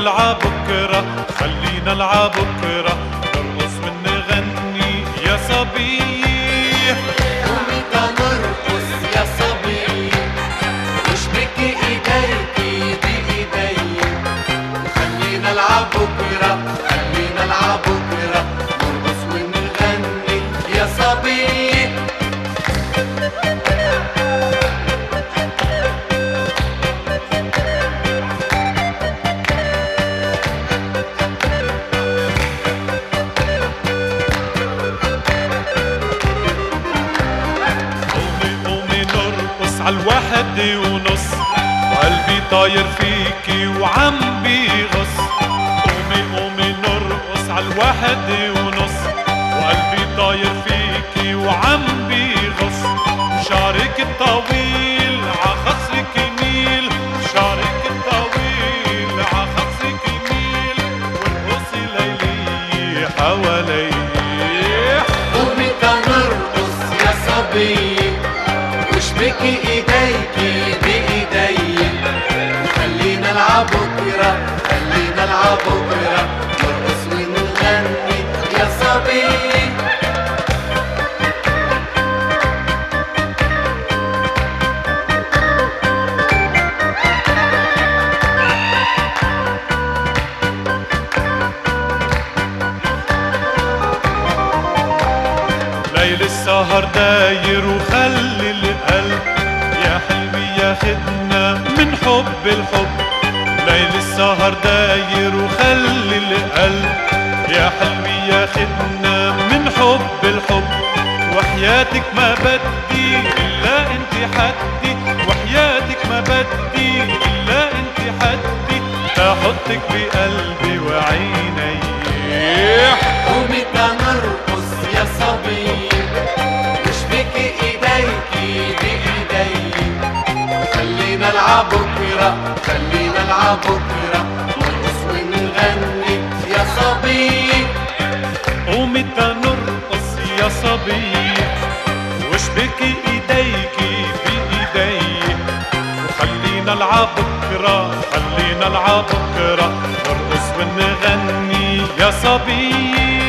نلعب بكرة، خلينا نلعب بكرة، نرقص ونغني يا صبية. قومي تنرقص يا صبية، واشبكي ايديكي بايدي، خلينا نلعب بكرة، خلينا نلعب بكرة، نرقص ونغني يا صبية. عالواحد ونص، وقلبي طاير فيكي وعم بيغص. قومي قومي نرقص عالواحد ونص، وقلبي طاير فيكي وعم بيغص. وشعرك الطويل عخصرك يميل، شعرك الطويل عخصرك يميل، وارقصي ليلي حوالي. قومي تنرقص يا صبية، واشبكي ايديكي بايدي، خلينا نلعب بكرة، خلينا نلعب بكرة، نرقص ونغني يا صبية. ليل السهر داير وخلي القلب يا حلمي ياخدنا من حب الحب. ليل السهر داير وخلي القلب يا حلمي ياخدنا من حب الحب. وحياتك ما بدي إلا انت حدي، وحياتك ما بدي إلا انت حدي، تحطك بقلبي وعيني. قومي تنرقص يا صبية، واشبكي ايديكي بايدي، خلينا نلعب بكرة، خلينا نلعب بكرة، نرقص ونغني يا صبية. قومي تنرقص يا صبية، واشبكي ايديكي بايدي، وخلينا نلعب بكرة، خلينا نلعب بكرة، نرقص ونغني يا صبية.